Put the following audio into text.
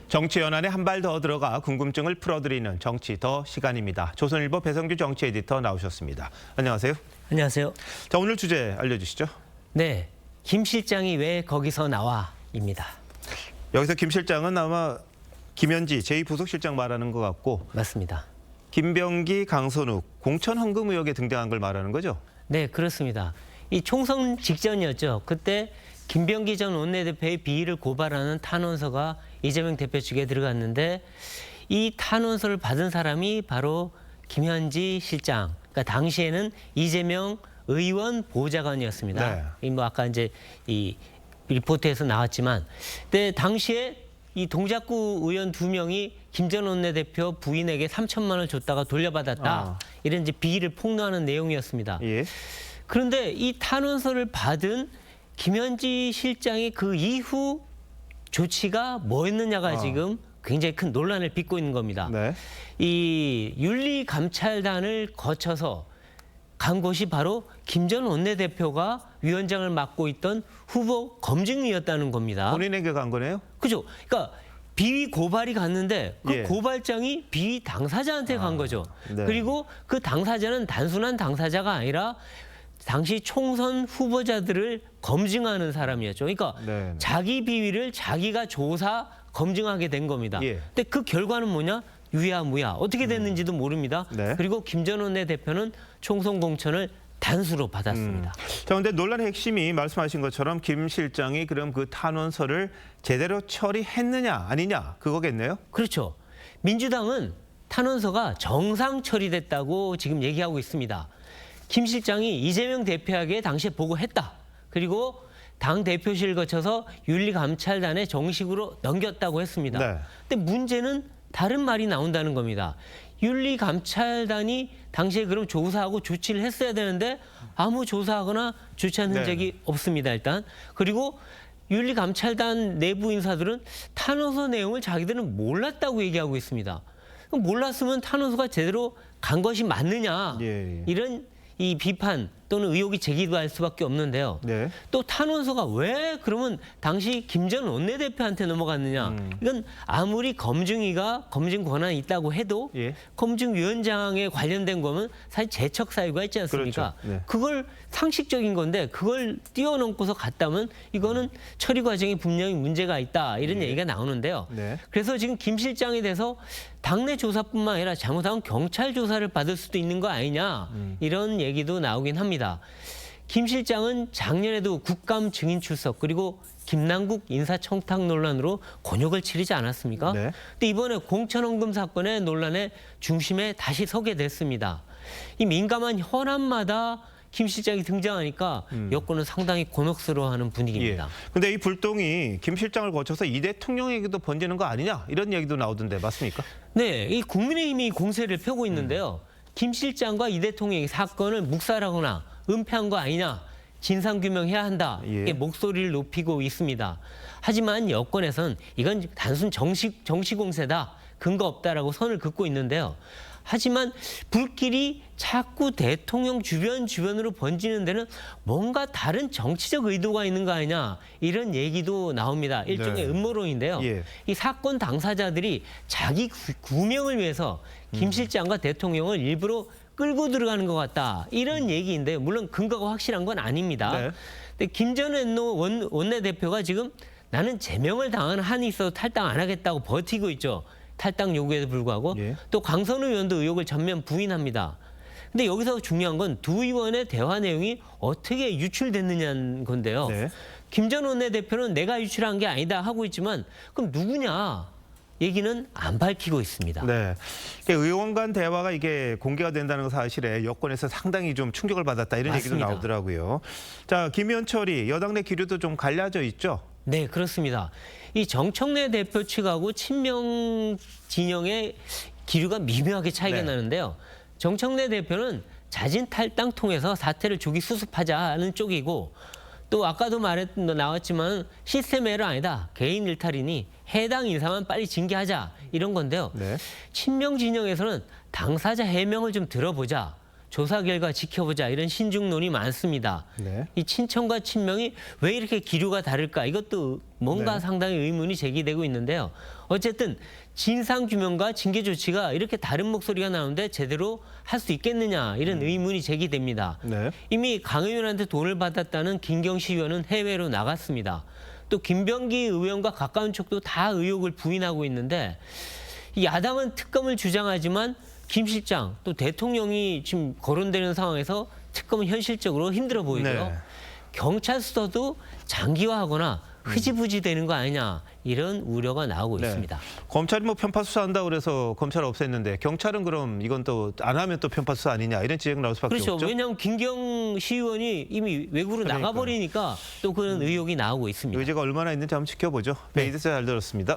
정치 연안에 한 발 더 들어가 궁금증을 풀어드리는 정치 더 시간입니다. 조선일보 배성규 정치 에디터 나오셨습니다. 안녕하세요. 안녕하세요. 자, 오늘 주제 알려주시죠. 네, 김 실장이 왜 거기서 나와입니다. 여기서 김 실장은 아마 김현지 제2부속실장 말하는 것 같고, 맞습니다. 김병기, 강선욱 공천 헌금 의혹에 등장한 걸 말하는 거죠? 네, 그렇습니다. 이 총선 직전이었죠. 그때 김병기 전 원내대표의 비위를 고발하는 탄원서가 이재명 대표 측에 들어갔는데 이 탄원서를 받은 사람이 바로 김현지 실장. 그러니까 당시에는 이재명 의원 보좌관이었습니다. 네. 이 뭐 아까 이제 이 리포트에서 나왔지만, 근데 당시에 이 동작구 의원 2명이 김 전 원내대표 부인에게 3천만 원을 줬다가 돌려받았다. 이런 이제 비위를 폭로하는 내용이었습니다. 예. 그런데 이 탄원서를 받은 김현지 실장의 그 이후 조치가 뭐였느냐가 지금 굉장히 큰 논란을 빚고 있는 겁니다. 네. 이 윤리감찰단을 거쳐서 간 곳이 바로 김 전 원내대표가 위원장을 맡고 있던 후보 검증위였다는 겁니다. 본인에게 간 거네요? 그죠? 그러니까 비위 고발이 갔는데 그 예. 고발장이 비위 당사자한테 간 거죠. 네. 그리고 그 당사자는 단순한 당사자가 아니라 당시 총선 후보자들을 검증하는 사람이었죠. 그러니까 네. 자기 비위를 자기가 조사 검증하게 된 겁니다. 예. 근데 그 결과는 뭐냐? 유야무야. 어떻게 됐는지도 모릅니다. 네. 그리고 김 전 원내대표는 총선 공천을 단수로 받았습니다. 자, 근데 논란의 핵심이 말씀하신 것처럼 김 실장이 그럼 그 탄원서를 제대로 처리했느냐 아니냐 그거겠네요? 그렇죠. 민주당은 탄원서가 정상 처리됐다고 지금 얘기하고 있습니다. 김 실장이 이재명 대표에게 당시에 보고했다. 그리고 당 대표실 거쳐서 윤리감찰단에 정식으로 넘겼다고 했습니다. 네. 근데 문제는 다른 말이 나온다는 겁니다. 윤리감찰단이 당시에 그럼 조사하고 조치를 했어야 되는데 아무 조사하거나 조치한 흔적이 없습니다, 일단. 그리고 윤리감찰단 내부 인사들은 탄원서 내용을 자기들은 몰랐다고 얘기하고 있습니다. 그럼 몰랐으면 탄원서가 제대로 간 것이 맞느냐. 예. 이런 이 비판 또는 의혹이 제기될 수밖에 없는데요. 네. 또 탄원서가 왜 그러면 당시 김 전 원내대표한테 넘어갔느냐. 이건 아무리 검증위가 검증 권한이 있다고 해도 예. 검증위원장에 관련된 거면 사실 제척 사유가 있지 않습니까? 그렇죠. 네. 그걸 상식적인 건데 그걸 뛰어넘고서 갔다면 이거는 처리 과정에 분명히 문제가 있다. 이런 얘기가 나오는데요. 네. 그래서 지금 김 실장에 대해서 당내 조사뿐만 아니라 잘못하면 경찰 조사를 받을 수도 있는 거 아니냐. 이런 얘기도 나오긴 합니다. 김 실장은 작년에도 국감 증인 출석 그리고 김남국 인사청탁 논란으로 곤욕을 치르지 않았습니까? 네. 근데 이번에 공천헌금 사건의 논란의 중심에 다시 서게 됐습니다. 이 민감한 현안마다 김 실장이 등장하니까 여권은 상당히 곤혹스러워하는 분위기입니다. 예. 근데 이 불똥이 김 실장을 거쳐서 이 대통령에게도 번지는 거 아니냐 이런 얘기도 나오던데 맞습니까? 네, 이 국민의힘이 공세를 펴고 있는데요. 김 실장과 이 대통령이 사건을 묵살하거나 은폐한 거 아니냐, 진상규명해야 한다. 예. 이렇게 목소리를 높이고 있습니다. 하지만 여권에서는 이건 단순 정치 공세다, 근거 없다라고 선을 긋고 있는데요. 하지만 불길이 자꾸 대통령 주변으로 번지는 데는 뭔가 다른 정치적 의도가 있는 거 아니냐 이런 얘기도 나옵니다. 일종의 네. 음모론인데요. 예. 이 사건 당사자들이 자기 구명을 위해서 김 실장과 대통령을 일부러 끌고 들어가는 것 같다. 이런 얘기인데 물론 근거가 확실한 건 아닙니다. 네. 근데 김 전 원내대표가 지금 나는 제명을 당한 한이 있어도 탈당 안 하겠다고 버티고 있죠. 탈당 요구에도 불구하고 예. 또 강선우 의원도 의혹을 전면 부인합니다. 근데 여기서 중요한 건 두 의원의 대화 내용이 어떻게 유출됐느냐는 건데요. 네. 김 전 원내대표는 내가 유출한 게 아니다 하고 있지만 그럼 누구냐 얘기는 안 밝히고 있습니다. 네. 의원 간 대화가 이게 공개가 된다는 사실에 여권에서 상당히 좀 충격을 받았다 이런 맞습니다. 얘기도 나오더라고요. 자, 김현철이 여당 내 기류도 좀 갈라져 있죠? 네, 그렇습니다. 이 정청래 대표 측하고 친명 진영의 기류가 미묘하게 차이가 네. 나는데요. 정청래 대표는 자진 탈당 통해서 사태를 조기 수습하자는 쪽이고 또 아까도 나왔지만 시스템 에러 아니다. 개인 일탈이니 해당 인사만 빨리 징계하자 이런 건데요. 네. 친명 진영에서는 당사자 해명을 좀 들어보자. 조사 결과 지켜보자 이런 신중론이 많습니다. 네. 이 친청과 친명이 왜 이렇게 기류가 다를까 이것도 뭔가 네. 상당히 의문이 제기되고 있는데요. 어쨌든 진상규명과 징계 조치가 이렇게 다른 목소리가 나오는데 제대로 할 수 있겠느냐 이런 의문이 제기됩니다. 네. 이미 강 의원한테 돈을 받았다는 김경시 의원은 해외로 나갔습니다. 또 김병기 의원과 가까운 척도 다 의혹을 부인하고 있는데 이 야당은 특검을 주장하지만 김 실장 또 대통령이 지금 거론되는 상황에서 특검은 현실적으로 힘들어 보이고요. 네. 경찰 수사도 장기화하거나 흐지부지 되는 거 아니냐 이런 우려가 나오고 있습니다. 검찰이 뭐 편파 수사한다고 그래서 검찰을 없앴는데 경찰은 그럼 이건 또 안 하면 또 편파 수사 아니냐 이런 지적 나올 수밖에 그렇죠. 없죠. 왜냐하면 김경시 의원이 이미 외국으로 그러니까요. 나가버리니까 또 그런 의혹이 나오고 있습니다. 의제가 얼마나 있는지 한번 지켜보죠. 베이드 잘 들었습니다.